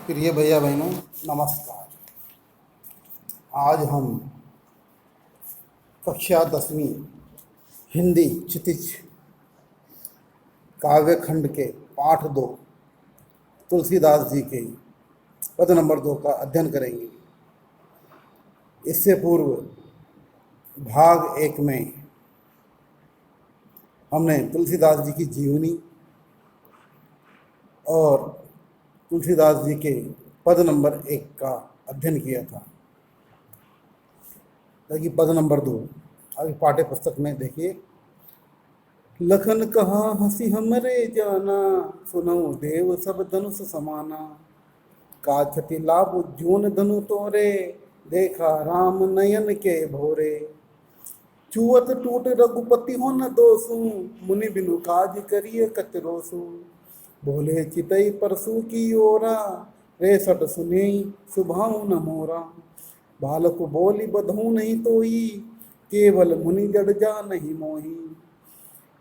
प्रिय भैया बहनों, नमस्कार। आज हम कक्षा 10वीं हिंदी क्षितिज काव्य खंड के पाठ 2 तुलसीदास जी के पद नंबर 2 का अध्ययन करेंगे। इससे पूर्व भाग 1 में हमने तुलसीदास जी की जीवनी और तुलसीदास जी के पद नंबर 1 का अध्ययन किया था। ताकि पद नंबर 2 अभी पाठ्य पुस्तक में देखिए। लखन कहा हंसी हमरे जाना, सुनऊ देव सब धनुष समाना। का क्षति लाभ जून धनु तोरे, देखा राम नयन के भोरे। चुअत टूट रघुपति हो न दोसु, मुनि बिनु काज करिए कतरोसु। बोले चितई परसु की ओरा, रेसट सुने सुभाऊ न मोरा। बालक बोली बधू नहीं तोई, केवल मुनि जड़ जा नहीं मोही।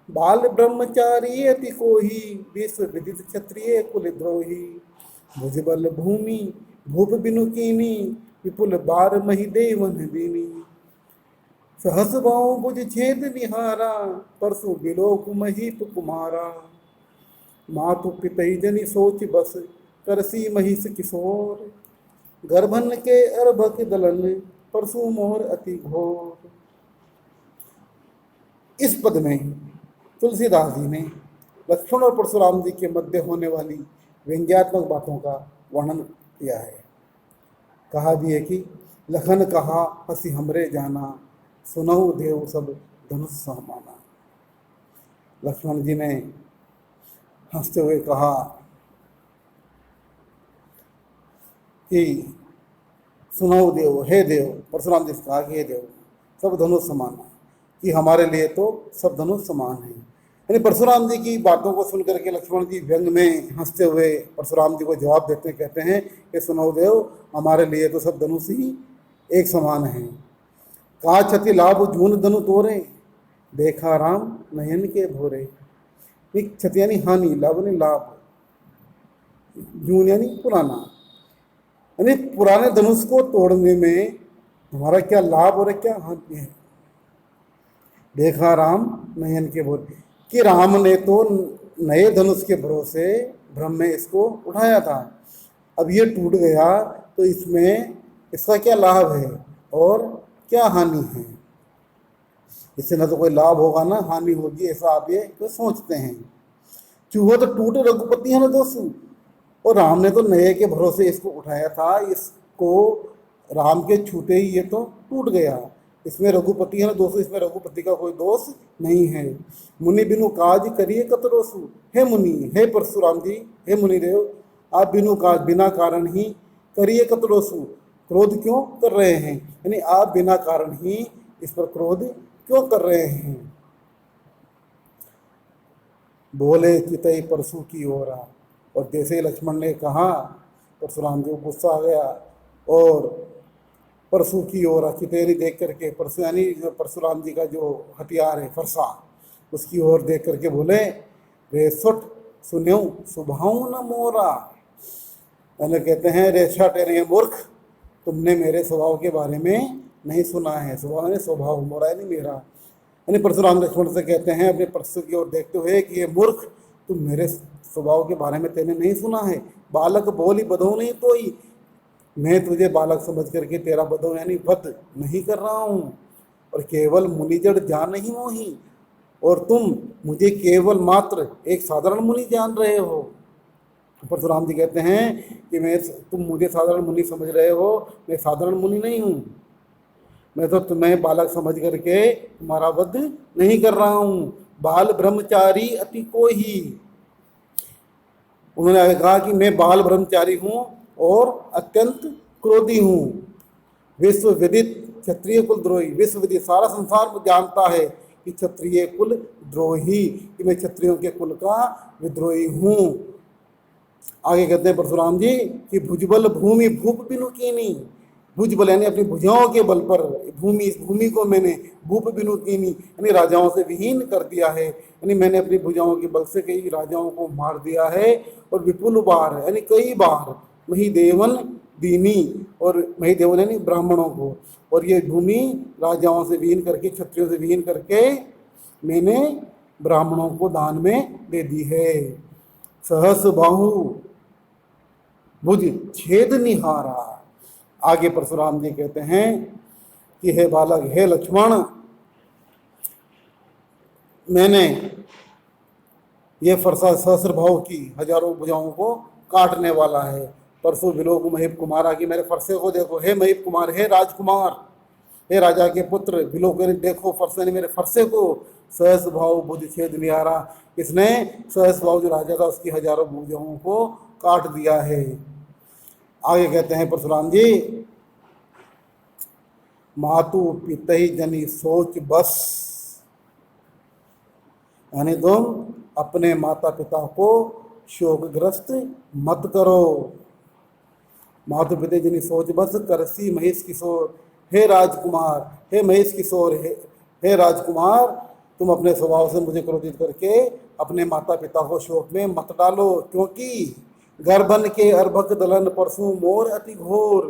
बाल ब्रह्मचारी अति कोही, विश्व विदित क्षत्रिय कुल द्रोही। भुजबल भूमि भूप बिनु कीनी, विपुल बार मही देवन दीनी। सहस भाव भुज छेद निहारा, परसु बिलोक महीप कुमारा। मातु पितई जनि सोच बस, करसी महिष किशोर। गर्भन के अर्भक दलन, परसु मोहर अति घोर। इस पद में तुलसीदास जी ने लक्ष्मण और परशुराम जी के मध्य होने वाली व्यंग्यात्मक बातों का वर्णन किया है। कहा भी है कि लखन कहा हंसी हमरे जाना, सुनऊ देव सब धनुष समाना। लक्ष्मण जी ने हंसते हुए कहा कि सुनो देव, हे देव। परशुराम जी से कहा कि हे देव, सब धनुष समान है, कि हमारे लिए तो सब धनुष समान है। यानी परशुराम जी की बातों को सुनकर के लक्ष्मण जी व्यंग में हंसते हुए परशुराम जी को जवाब देते कहते हैं कि सुनो देव, हमारे लिए तो सब धनुष ही एक समान है। का क्षति लाभ जून धनु तोरे, देखा राम नयन के भोरे। क्षति यानी हानि, लाभ यानी लाभ, जून यानी पुराना। यानी पुराने धनुष को तोड़ने में हमारा क्या लाभ और क्या हानि है। देखा राम नयन के भोरे, कि राम ने तो नए धनुष के भरोसे भ्रम में इसको उठाया था। अब ये टूट गया तो इसमें इसका क्या लाभ है और क्या हानि है। इससे ना तो कोई लाभ होगा ना हानि होगी, ऐसा आप ये तो सोचते हैं। चूहो तो टूटे रघुपति है ना दोस्तों, और राम ने तो नए के भरोसे इसको उठाया था। इसको राम के छूते ही ये तो टूट गया। इसमें रघुपति है ना दोस्तों, इसमें रघुपति का कोई दोष नहीं है। मुनि बिनु काज करिए कतरोसु। हे मुनि, हे परशुराम जी, हे मुनिदेव, आप बिनु काज, बिना कारण ही करिए कतरोसु, क्रोध क्यों कर रहे हैं। यानी आप बिना कारण ही इस पर क्रोध क्यों कर रहे हैं। बोले चितई परसु की ओरा, और जैसे लक्ष्मण ने कहा परशुराम जी को गुस्सा आ गया और परसु की ओर चितेरी देख करके, परसु यानी परशुराम जी का जो हथियार है फरसा, उसकी ओर देख करके बोले रे सुट सुन्यो सुभाऊ न मोरा। यानी कहते हैं रेशा टेरे मूर्ख, तुमने मेरे स्वभाव के बारे में नहीं सुना है। स्वभाव यानी स्वभाव, मोरा यानी मेरा। यानी परशुराम लक्ष्मण से कहते हैं अपने परसु की ओर देखते हुए कि ये मूर्ख, तुम मेरे स्वभाव के बारे में तेने नहीं सुना है। बालक बोली बधो नहीं तोई, मैं तुझे बालक समझ करके तेरा बधो यानी वध नहीं कर रहा हूँ। और केवल मुनि जड़ जान नहीं मोही, और तुम मुझे केवल मात्र एक साधारण मुनि जान रहे हो। परशुराम जी कहते हैं कि तुम मुझे साधारण मुनि समझ रहे हो, मैं साधारण मुनि नहीं हूँ। मैं तो तुम्हें बालक समझ करके तुम्हारा वध नहीं कर रहा हूँ। बाल ब्रह्मचारी अति कोही, उन्होंने आगे कहा कि मैं बाल ब्रह्मचारी हूँ और अत्यंत क्रोधी हूँ। विश्व विदित क्षत्रिय कुल द्रोही, विश्व विदित सारा संसार जानता है कि क्षत्रिय कुल द्रोही, कि मैं क्षत्रियों के कुल का विद्रोही हूँ। आगे कहते हैं परशुराम जी कि भुजबल भूमि भूप बिनु कीनी। भुजबल यानी अपनी भुजाओं के बल पर भूमि, इस भूमि को मैंने भूप बिनु कीनी यानी राजाओं से विहीन कर दिया है। यानी मैंने अपनी भुजाओं के बल से कई राजाओं को मार दिया है। और विपुल बार यानी कई बार मही देवन दीनी, और मही देवन यानी ब्राह्मणों को, और ये भूमि राजाओं से विहीन करके, क्षत्रियों से विहीन करके मैंने ब्राह्मणों को दान में दे दी है। सहस बाहु भुज छेद निहारा। आगे परशुराम जी कहते हैं कि हे बालक, हे लक्ष्मण, मैंने ये फरसा सहस्र भाव की हजारों भुजाओं को काटने वाला है। परसों विलोक महीप कुमारा की, मेरे फरसे को देखो, हे महीप कुमार, हे राजकुमार, हे राजा के पुत्र, विलोक देखो फरसे ने मेरे फरसे को, सहस भाव भुज छेद निहारा, इसने सहस भाव जो राजा था उसकी हजारों भुजाओं को काट दिया है। आगे कहते हैं परशुराम जी, मातु पितई जनी सोच बस, यानी तुम अपने माता पिता को शोकग्रस्त मत करो। मातु पिता जनी सोच बस, करसी महेश किशोर, हे राजकुमार, हे महेश किशोर, हे राजकुमार, तुम अपने स्वभाव से मुझे क्रोधित करके अपने माता पिता को शोक में मत डालो, क्योंकि गर्भन के अर्भक दलन परसु मोर अति घोर।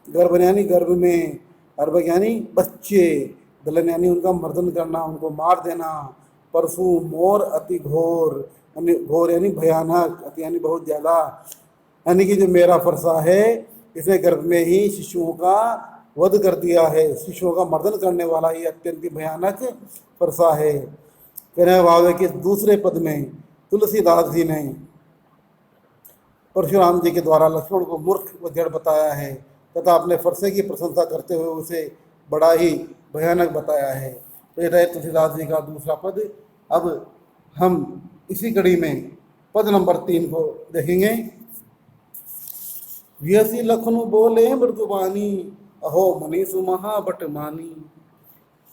गर्भ यानी गर्भ में, अर्भक यानी बच्चे, दलन यानी उनका मर्दन करना, उनको मार देना, परसु मोर अति घोर, यानी घोर यानी भयानक, अति यानी बहुत ज़्यादा, यानी कि जो मेरा फरसा है इसने गर्भ में ही शिशुओं का वध कर दिया है, शिशुओं का मर्दन करने वाला ये अत्यंत भयानक फरसा है। कहने भाव है कि दूसरे पद में तुलसीदास जी ने परशुराम जी के द्वारा लक्ष्मण को मूर्ख व जड़ बताया है, तथा अपने फरसे की प्रशंसा करते हुए उसे बड़ा ही भयानक बताया है। तो ये रहे तुलसीदास जी का दूसरा पद। अब हम इसी कड़ी में पद नंबर 3 को देखेंगे। व्यसी लखनु बोले मृदुबानी, अहो मनीषु महाबट मानी,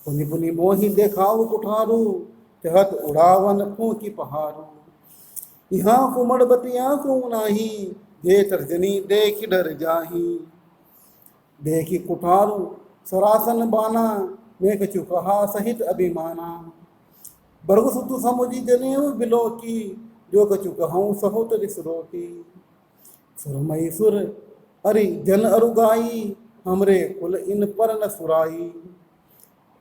पुनि पुनि मोहि देखाऊ कुठारू, चहत उड़ावन फूकी पहारू, यहाँ कुमड़ बतिया को नाही, जे तर्जनी देख डर जाही, देखी कुठारू सरासन बाना, मैं कछु कहा सहित अभिमाना, बरगु सुतु समुझी जनेऊ बिलो की, जो कछु कहूँ सहोत रिसरो की, सुरमई सुर हरि जन अरुगाई, हमरे कुल इन पर न सुराई,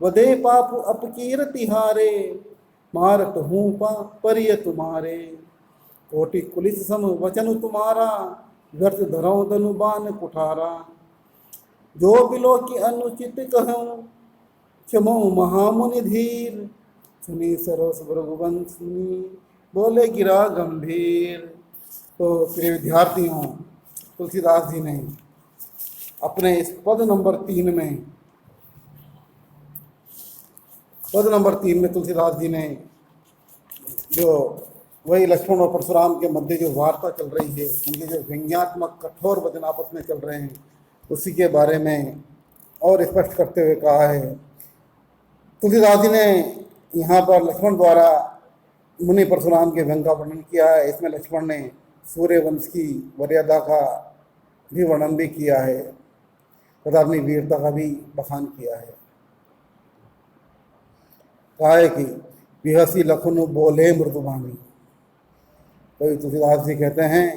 वदे पाप अपकीर तिहारे, मारत हूँ परिय तुम्हारे, कोटि कुलिस सम वचन तुम्हारा, व्यर्थ धरऊं धनुबान कुठारा, जो बिलो की अनुचित कहूँ, क्षमो महामुनि धीर, सुनी सरोस भृगुवंश सुनी, बोले गिरा गंभीर। तो प्रिय विद्यार्थियों, तुलसीदास जी ने अपने इस पद नंबर 3 में तुलसीदास जी ने जो वही लक्ष्मण और परशुराम के मध्य जो वार्ता चल रही है, उनके जो व्यंग्यात्मक कठोर वचन आपस में चल रहे हैं, उसी के बारे में और स्पष्ट करते हुए कहा है। तुलसीदास जी ने यहाँ पर लक्ष्मण द्वारा मुनि परशुराम के व्यंग का वर्णन किया है। इसमें लक्ष्मण ने सूर्य वंश की मर्यादा का भी वर्णन भी किया है तथा अपनी वीरता का भी बखान किया है। कहा है कि विहसी लखनु बोले मृदुबानी। तो तुलसीदास जी कहते हैं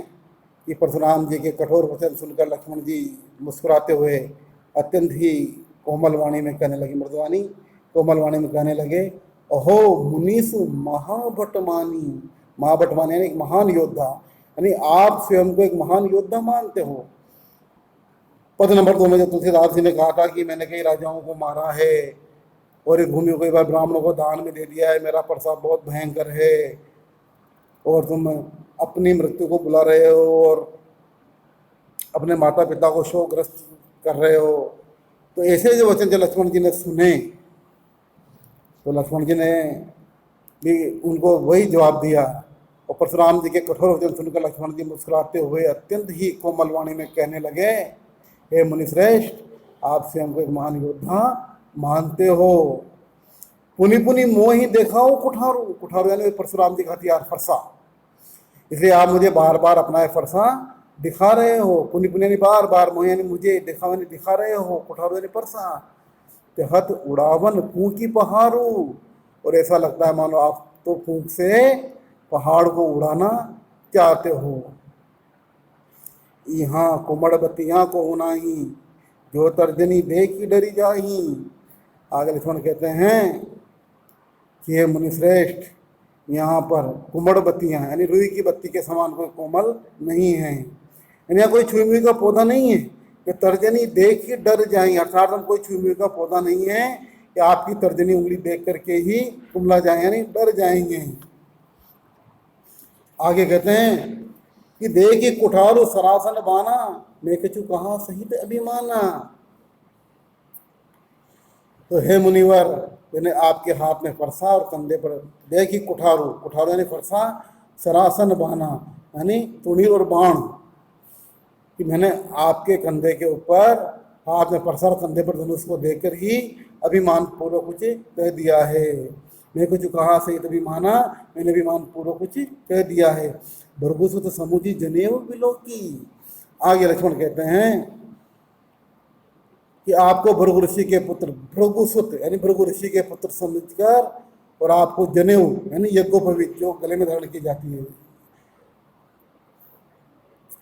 कि परशुराम जी के कठोर वचन सुनकर लक्ष्मण जी मुस्कुराते हुए अत्यंत ही कोमल वाणी में कहने लगे, मृदुवाणी कोमल वाणी में कहने लगे, अहो मुनीसु महाभटमानी। महाभटमानी यानी एक महान योद्धा, यानी आप स्वयं को एक महान योद्धा मानते हो। पद नंबर 2 में जो तुलसीदास जी ने कहा था कि मैंने कई राजाओं को मारा है और इस भूमि को कई बार ब्राह्मणों को दान में दे दिया है, मेरा प्रताप बहुत भयंकर है और तुम अपनी मृत्यु को बुला रहे हो और अपने माता पिता को शोकग्रस्त कर रहे हो। तो ऐसे जो वचन जो लक्ष्मण जी ने सुने, तो लक्ष्मण जी ने भी उनको वही जवाब दिया और परशुराम जी के कठोर वचन सुनकर लक्ष्मण जी मुस्कुराते हुए अत्यंत ही कोमल वाणी में कहने लगे, हे मुनिश्रेष्ठ, आप स्वयं को एक महान योद्धा मानते हो। पुनि पुनि मोहि देखाओ कुठारू। कुठारू यानी परशुराम जी का हथियार फरसा, इसलिए आप मुझे बार बार अपना ये फरसा दिखा रहे हो। पुनि पुनि यानी बार बार, मोहि यानी मुझे, दिखा रहे हो, कुठारू यानी फरसा। हथ उड़ावन फूंकी पहाड़ू, और ऐसा लगता है मानो आप तो फूंक से पहाड़ को उड़ाना चाहते हो। यहाँ कुमड़बतियाँ को उनाही, जो तर्जनी देखी डरी जाही। आगे लक्ष्मण कहते हैं कि हे मुनिश्रेष्ठ, यहाँ पर कुमड़बत्तियाँ यानी रुई की बत्ती के समान कोई कोमल नहीं है, यानी यहाँ कोई छुई मुई का पौधा नहीं है कि तर्जनी देख ही डर जाएंगे। अर्थात हम कोई छुई मुई का पौधा नहीं है कि आपकी तर्जनी उंगली देख करके ही कुमला जाए यानी डर जाएंगे। आगे कहते हैं कि देखी कुठारो सरासन बाना, मैं कछु कहा सहित अभिमाना। तो हे मुनिवर, मैंने आपके हाथ में फरसा और कंधे पर देखी कुठारो, कुठारो यानी फरसा, सरासन बाना यानी तुणी और बाण, कि मैंने आपके कंधे के ऊपर हाथ में फरसा और कंधे पर धनुष को देखकर ही अभिमान पूर्वक कुछ कह दिया है। मैं कुछ कहा सही तभी माना, मैंने अभिमान पूर्वक कुछ कह दिया है। भृगुसुत समुझी जनेऊ बिलोकी। आगे लक्ष्मण कहते हैं कि आपको भृगु ऋषि के पुत्र, भृगुसुत यानी भृगु ऋषि के पुत्र समझकर, और आपको जनेऊ यानी यज्ञोपवीत जो गले में धारण की जाती है,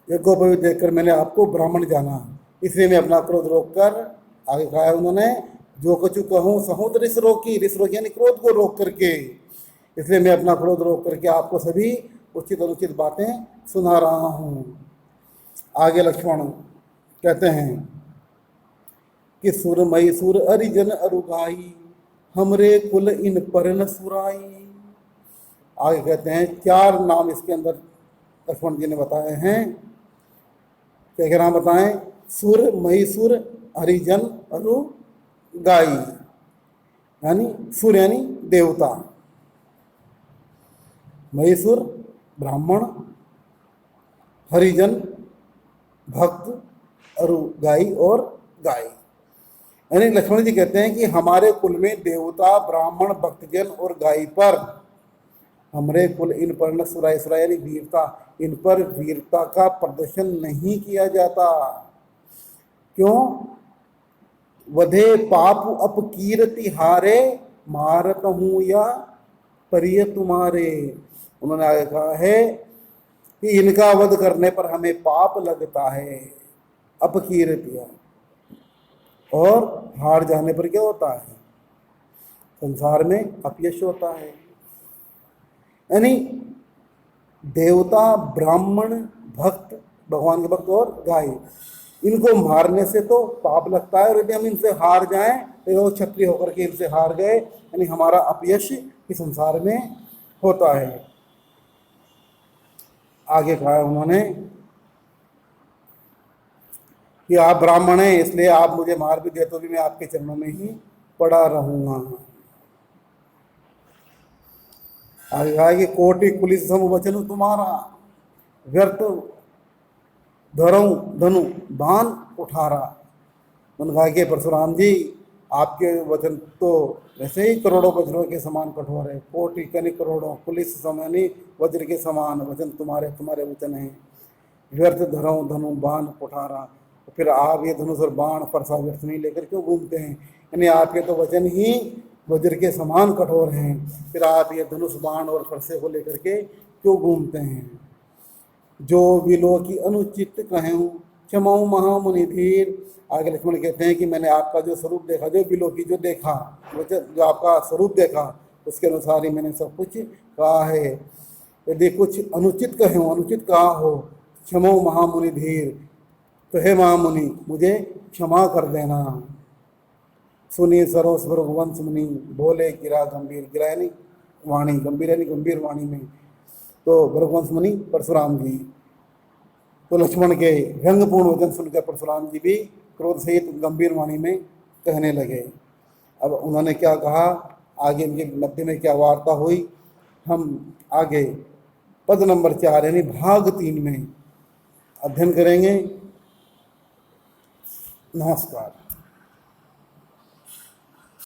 यज्ञोपवीत देखकर मैंने आपको ब्राह्मण जाना, इसलिए मैं अपना क्रोध रोककर, आगे कहा है उन्होंने, जो कुछ कहूँ सहूत रिस रोकी यानी क्रोध को रोक करके, इसलिए मैं अपना क्रोध रोक करके आपको सभी उचित अनुचित बातें सुना रहा हूँ। आगे लक्ष्मण कहते हैं कि सुर मई सुर अरिजन अरुगाई, हमरे कुल इन पर न सुराई। आगे कहते हैं 4 नाम इसके अंदर लक्ष्मण जी ने बताए हैं। क्या क्या नाम बताएं? सुर मई सुर हरिजन अरुगाई, यानी सुर यानी देवता, महीसुर ब्राह्मण, हरिजन भक्त, अरुगाई और गाय। यानी लक्ष्मण जी कहते हैं कि हमारे कुल में देवता, ब्राह्मण, भक्तजन और गाय पर, हमारे कुल इन पर न सुराय, सुराय यानी वीरता, इन पर वीरता का प्रदर्शन नहीं किया जाता। क्यों? वधे पाप अपकीर्ति हारे, मारत हूँ या परिय तुम्हारे। उन्होंने आगे कहा है कि इनका वध करने पर हमें पाप लगता है, अपकीर्तियां, और हार जाने पर क्या होता है? संसार में अपयश होता है। यानी देवता, ब्राह्मण, भक्त, भगवान के भक्त और गाय, इनको मारने से तो पाप लगता है, और यदि हम इनसे हार जाएं तो वो क्षत्रिय होकर के इनसे हार गए, यानी हमारा अपयश इस संसार में होता है। आगे कहा उन्होंने कि आप ब्राह्मण हैं, इसलिए आप मुझे मार भी दे तो भी मैं आपके चरणों में ही पड़ा रहूंगा। आगे कहा कि कोटि कुलिस सम वचन तुम्हारा, व्यर्थ धरऊं धनु बाण उठारा। उन्होंने कहा कि परशुराम जी, आपके वचन तो वैसे ही करोड़ों वज्रों के समान कठोर है, कोटि कनिक करोड़ों, पुलिस समानी वज्र के समान वचन तुम्हारे वचन हैं। व्यर्थ धरऊं धनु बाण उठारा, तो फिर आप ये धनुष और बाण फरसा व्यर्थ नहीं लेकर क्यों घूमते हैं? यानी आपके तो वचन ही वज्र के समान कठोर हैं, फिर आप ये धनुष बाण और फरसे को लेकर के क्यों घूमते हैं? जो विलो की अनुचित कहूँ क्षमाऊँ महामुनि धीर। आगे लक्ष्मण कहते हैं कि मैंने आपका जो स्वरूप देखा, जो विलो की जो देखा, जो आपका स्वरूप देखा, उसके अनुसार ही मैंने सब कुछ कहा है। यदि कुछ अनुचित कहूँ, अनुचित कहा हो, क्षमाऊँ महामुनि धीर, तो हे महामुनि मुझे क्षमा कर देना। सुनी सरोस भृगुवंश मुनि, बोले गिरा गंभीर, गिरा यानी वाणी, गंभीर यानी गंभीर वाणी में, तो भृगुवंश मुनि परशुराम जी। तो लक्ष्मण के व्यंग्यपूर्ण वचन सुनकर परशुराम जी भी क्रोध सहित गंभीर वाणी में कहने लगे। अब उन्होंने क्या कहा, आगे इनके मध्य में क्या वार्ता हुई, हम आगे पद नंबर 4 यानी भाग 3 में अध्ययन करेंगे। नमस्कार।